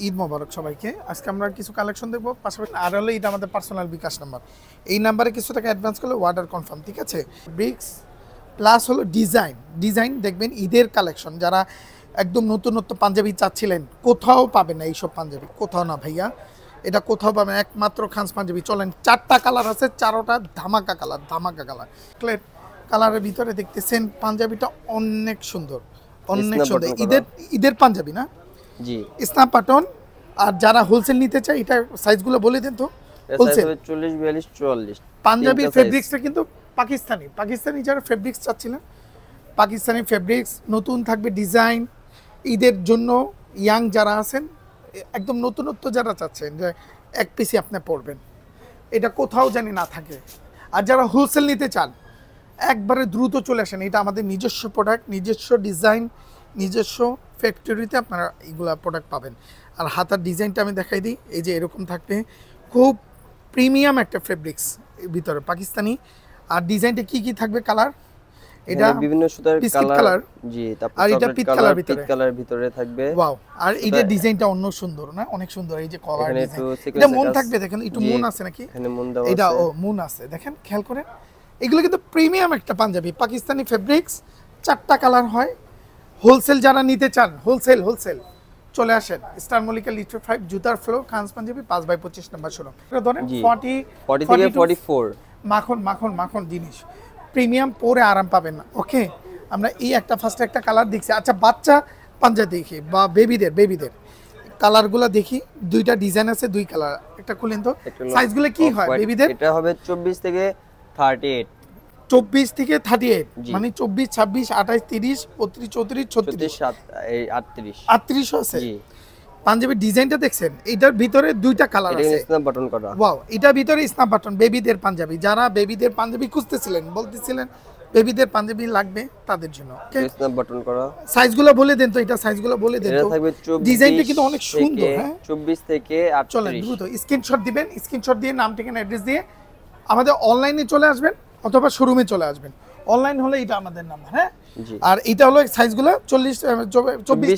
ঈদ মোবারক সবাইকে। আজকে আমরা কিছু কালেকশন দেখবো, পাশাপাশি আর হলো এটা আমাদের পার্সোনাল বিকাশ নাম্বার। এই নাম্বারে কিছু টাকা অ্যাডভান্স করলে অর্ডার কনফার্ম, ঠিক আছে? ব্রিক্স প্লাস হলো ডিজাইন দেখবেন ঈদের কালেকশন। যারা একদম নতুনত্ব পাঞ্জাবি চাচ্ছিলেন, কোথাও পাবেন না এইসব পাঞ্জাবি, কোথাও না ভাইয়া, এটা কোথাও পাবেন একমাত্র খানস পাঞ্জাবি। চলেন, 4টা কালার আছে, 4টা ধামাকা কালার। ক্লেট কালারের ভিতরে দেখতেছেন পাঞ্জাবিটা অনেক সুন্দর, অনেক সুন্দর। ঈদের পাঞ্জাবি না জি, স্ন্যাপ বাটন। আর যারা হোলসেল নিতে চায়, এটা সাইজগুলো বলে দেন তো। হোলসেল 40 42 44 পাঞ্জাবি ফেব্রিক্সটা কিন্তু পাকিস্তানি যারা ফেব্রিক্স চাচ্ছিলেন, পাকিস্তানি ফেব্রিক্স নতুন থাকবে ডিজাইন ঈদের জন্য। ইয়াং যারা আছেন, একদম নতুনত্ব যারা চাচ্ছেন যে এক পিসি আপনি পরবেন, এটা কোথাও জানি না থাকে। আর যারা হোলসেল নিতে চান, একবারে দ্রুত চলে আসেন। এটা আমাদের নিজস্ব প্রোডাক্ট, নিজস্ব ডিজাইন, নিজস্ব ফ্যাক্টরিতে আপনারা এইগুলা প্রোডাক্ট পাবেন। আর হাতার ডিজাইনটা আমি দেখাই দিই, এই যে এরকম থাকবে, খুব প্রিমিয়াম একটা ফেব্রিক্স ভিতরে পাকিস্তানি। আর ডিজাইনটা কি কি থাকবে কালার, এটা বিভিন্ন সুতার কালার। জি, তারপর আর এটা পিট কালার ভিতরে, পিট কালার ভিতরে থাকবে। ওয়াও! আর এটা ডিজাইনটা অন্য সুন্দর না, অনেক সুন্দর। এই যে কলার ডিজাইন, এটা মন থাকবে, দেখেন একটু মন আছে নাকি, এখানে মন দেওয়া আছে, এটা ও মন আছে, দেখেন খেয়াল করেন। এগুলো কিন্তু প্রিমিয়াম একটা পাঞ্জাবি, পাকিস্তানি ফেব্রিক্স, 4টা কালার হয়। হোলসেল যারা নিতে চান, হোলসেল চলে আসেন স্টার মল্লিকা লিটার 5 জুতার ফ্লোর, খানস পাঞ্জাবি 5/25 নম্বর শোরুম। এটা ধরেন 40 থেকে 44 মাখন জিনিস, প্রিমিয়াম পরে আরাম পাবেন না। ওকে, আমরা এই ফার্স্টে একটা কালার দেখছি। আচ্ছা, বাচ্চা পাঞ্জাবি দেখি বা বেবিদের কালারগুলো দেখি। 2টা ডিজাইন আছে, 2 কালার। একটা খুলেন তো, সাইজগুলো কি হয় বেবিদের? এটা হবে 24 থেকে 38, 24 থেকে 38, মানে 24 26 28 30 32 34 36 38 আছে। জি, পাঞ্জাবির ডিজাইনটা দেখছেন, এটার ভিতরে 2টা কালার আছে, স্ন্যাপ বাটন করা। ওয়াও! এটার ভিতরে স্ন্যাপ বাটন, বেবিদের পাঞ্জাবি। যারা বেবিদের পাঞ্জাবি খুঁজতেছিলেন, বলতেছিলেন বেবিদের পাঞ্জাবি লাগবে, তাদের জন্য স্ন্যাপ বাটন করা। সাইজগুলো বলে দেন তো, এটা সাইজগুলো বলে দেন তো। ডিজাইনটা কিন্তু অনেক সুন্দর। হ্যাঁ, 24 থেকে 38। চলেন দ্রুত স্ক্রিনশট দিবেন, স্ক্রিনশট দিয়ে নাম ঠিকানা অ্যাড্রেস দিয়ে আমাদের অনলাইনে চলে আসবেন অথবা শোরুমে চলে আসবেন। অনলাইন হলে এটা আমাদের নাম্বার। হ্যাঁ, আর এটা হলো সাইজগুলো 24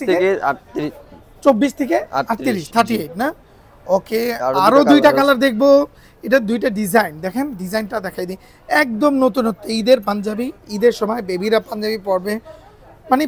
থেকে 38, 38 না? ওকে, আরো 2টা কালার দেখবো। এটা 2টা ডিজাইন, দেখেন ডিজাইনটা দেখাই দিই। একদম নতুনত্ব ঈদের পাঞ্জাবি, ঈদের সময় বেবিরা পাঞ্জাবি পরবে, মানে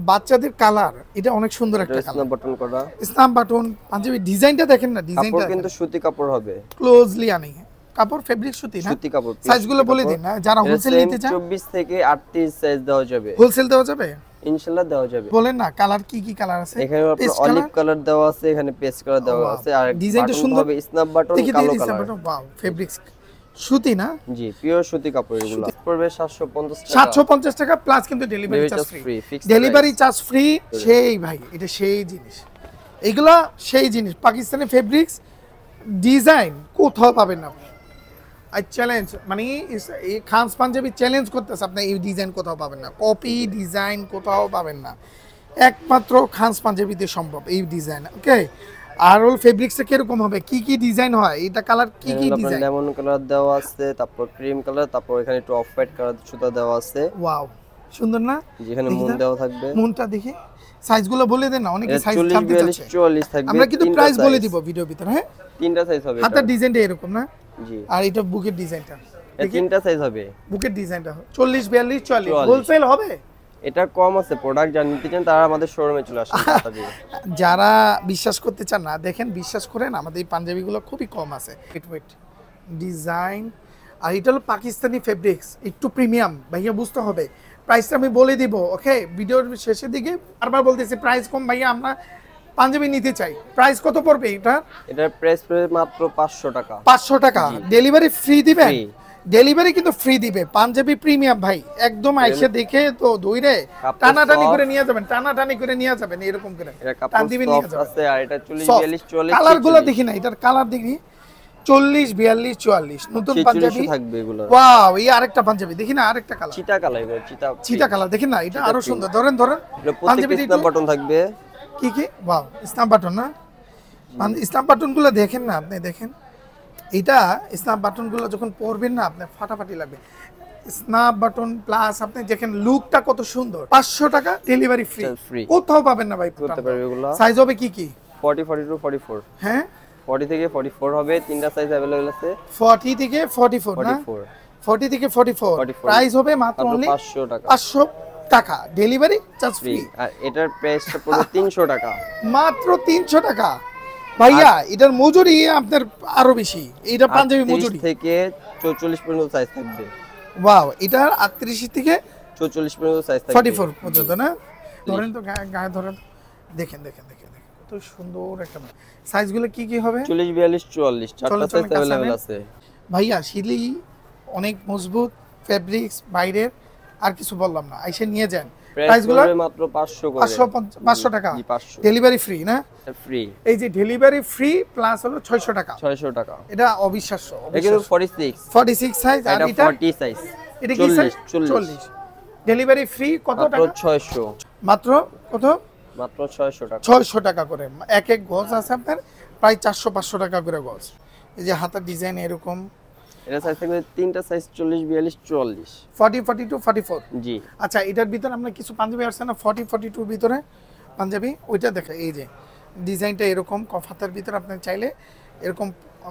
বাচ্চাদের কালার। এটা অনেক সুন্দর একটা কালার, স্ন্যাপ বাটন করা, স্ন্যাপ বাটন পাঞ্জাবি। ডিজাইনটা দেখেন না, ডিজাইনটা কিন্তু সুতি কাপড় হবে, ক্লোজলি আনি কাপড়, ফেব্রিক সুতি না, সুতি কাপড়। সাইজগুলো বলে দিন না, যারা হোলসেল নিতে চান। 24 থেকে 38 সাইজ দেওয়া যাবে, হোলসেল দেওয়া যাবে, ইনশাআল্লাহ দেওয়া যাবে। বলেন না কালার কি কি কালার আছে? এখানে আপনার অলিভ কালার দেওয়া আছে, এখানে পেস্ট কালার দেওয়া আছে, আর ডিজাইনটা সুন্দর হবে স্ন্যাপ বাটন কালো কালার। ওয়াও, ফেব্রিক্স সুতি না? জি, পিওর সুতি কাপড়। এগুলো পড়বে 750 টাকা, 750 টাকা প্লাস কিন্তু delivery charge free. Delivery charge free, সেই ভাই, এটা সেই জিনিস, এগুলা সেই জিনিস। পাকিস্তানি ফেব্রিক্স ডিজাইন কোথাও পাবেন না। আই চ্যালেঞ্জ, মানে এই খানস পাঞ্জাবি চ্যালেঞ্জ করতেছে, আপনি এই ডিজাইন কোথাও পাবেন না, কপি ডিজাইন কোথাও পাবেন না, একমাত্র খানস পাঞ্জাবিতে সম্ভব এই ডিজাইন। ওকে, আর ওল ফেব্রিক্সটা কিরকম হবে, কি কি ডিজাইন হয়, এটা কালার কি কি ডিজাইন? লেমন কালার দেওয়া আছে, তারপর ক্রিম কালার, তারপর এখানে একটু অফ হোয়াইট কালার সুতা দেওয়া আছে। ওয়াও, সুন্দর না? যেখানে মন দেওয়া থাকবে। মনটা দেখি, সাইজগুলো বলে দেন না, অনেকে সাইজ জানতে চাচ্ছে। 44 থাকবে, আমরা কিন্তু প্রাইস বলে দিব ভিডিওর ভিতরে। হ্যাঁ, 3টা সাইজ হবে। হাতের ডিজাইনটা এরকম না? জি, আর এটা বুকের ডিজাইনটা, এই 3টা সাইজ হবে। বুকের ডিজাইনটা 40 42 44 হোলসেল হবে। এটা কম আছে, প্রোডাক্ট যারা নিতে চান তারা আমাদের শোরুমে চলে আসুন। যারা বিশ্বাস করতে চান না, দেখেন বিশ্বাস করেন, আমাদের এই পাঞ্জাবিগুলো খুবই কম আছে। ওয়েট ডিজাইন, আর এটা হলো পাকিস্তানি ফেব্রিক্স, একটু প্রিমিয়াম ভাইয়া, বুঝতে হবে। প্রাইসটা আমি বলে দিব, ওকে? ভিডিওর শেষের দিকে বারবার বলতেছি প্রাইস কম ভাইয়া, আমরা পাঞ্জাবি নিতে চাই। প্রাইস কত পড়বে এটা? এটার প্রাইস পড়বে মাত্র 500 টাকা। 500 টাকা। ডেলিভারি ফ্রি দিবেন? ডেলিভারি কিন্তু ফ্রি দিবে। পাঞ্জাবি প্রিমিয়াম ভাই, একদম আইসা দেখে তো দইরে টানাটানি করে নিয়ে যাবেন, এরকম করে টান দিবেন নিয়ে যাবেন। আছে, আর এটা 40 42 44 কালারগুলো দেখি না, এটার কালার দেখি 40 42 44 নতুন পাঞ্জাবি থাকবে এগুলো। ওয়াও, এই আরেকটা পাঞ্জাবি দেখি না, আরেকটা কালার, চিতা কালার, এগুলো চিতা কালার দেখি না, এটা আরো সুন্দর। ধরেন পাঞ্জাবিতে স্ন্যাপ বাটন থাকবে। কি কি? ওয়াও, স্ন্যাপ বাটন না? স্ন্যাপ বাটনগুলো দেখেন না, আপনি দেখেন, এটা স্ন্যাপ বাটনগুলো যখন পরবেন না, আপনার ফাটাফাটি লাগবে। স্ন্যাপ বাটন প্লাস আপনি দেখেন লুকটা কত সুন্দর। 500 টাকা ডেলিভারি ফ্রি, কোথাও পাবেন না ভাই। করতে পারবে এগুলো। সাইজ হবে কি কি? 40 42 44 হ্যাঁ 40 থেকে 44 হবে, তিনটা সাইজ अवेलेबल আছে। 40 থেকে 44 না 44 40 থেকে 44 44 প্রাইস হবে মাত্র অনলি 500 টাকা 500 টাকা ডেলিভারি চার্জ ফ্রি। ফ্রি আর এটার প্রাইসটা পড়বে 300 টাকা মাত্র 300 টাকা ভাইয়া এটার মজুরি আপনার আরো বেশি এটা পাঞ্জাবি 38 মজুরি থেকে 44 পর্যন্ত সাইজ থাকবে। ওয়াও এটার 38 থেকে 44 পর্যন্ত সাইজ থাকবে 44 পর্যন্ত না ধরেন তো গায়ে ধরেন দেখেন দেখেন দেখেন দেখেন কত সুন্দর একটা সাইজগুলো কি কি হবে 40 42 44 চারটা সাইজ अवेलेबल আছে ভাইয়া শিলি অনেক মজবুত ফেব্রিক্স বাইরের আর কিছু বললাম না আইসে নিয়ে যান প্রাইসগুলো মাত্র 500 করে 500 টাকা জি 500 ডেলিভারি ফ্রি না ফ্রি। এই যে ডেলিভারি ফ্রি প্লাস হলো 600 টাকা 600 টাকা এটা অবিশ্বাস্য এটা 46 46 সাইজ আর এটা এটা 40 সাইজ এটা কি সাইজ 40 ডেলিভারি ফ্রি কত মাত্র টাকা 600 মাত্র কত মাত্র 600 টাকা 600 টাকা করে এক এক গজ আছে আপনার প্রায় 400 500 টাকা করে গজ এই যে হাতার ডিজাইন এরকম এটা সাইজ থাকবে তিনটা সাইজ 40 42 44 40 42 44 জি। আচ্ছা এটার ভিতরে আমরা কিছু পাঞ্জাবি আছে না 40 42 ভিতরে পাঞ্জাবি ওইটা দেখে এই যে ডিজাইনটা এরকম কফাতার ভিতরে আপনি চাইলে এরকম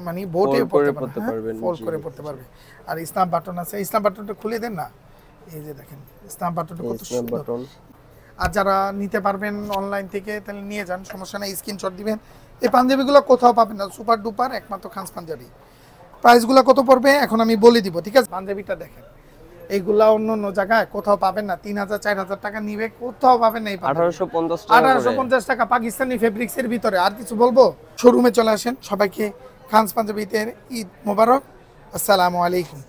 মানে বোটে পড়তে পারবেন ফোল্ড করে পড়তে পারবে আর স্ন্যাপ বাটন আছে স্ন্যাপ বাটনটা খুলে দেন না এই যে দেখেন স্ন্যাপ বাটনটা কত সুন্দর বাটন। আর যারা নিতে পারবেন অনলাইন থেকে তাহলে নিয়ে যান সমস্যা নাই স্ক্রিনশট দিবেন এই পাঞ্জাবিগুলো কোথাও পাবেন না সুপার ডুপার একমাত্র খানস পাঞ্জাবি প্রাইসগুলো কত পড়বে এখন আমি বলে দিব ঠিক আছে পাঞ্জাবিটা দেখেন এইগুলা অন্য অন্য জায়গায় কোথাও পাবেন না 3000 4000 টাকা নিবে কোথাও পাবেন না এই 1850 টাকা 1850 টাকা পাকিস্তানি ফেব্রিক্স এর ভিতরে আর কিছু বলবো শোরুমে চলে আসেন সবাইকে খানস পাঞ্জাবিতে ঈদ মোবারক আসসালামু আলাইকুম।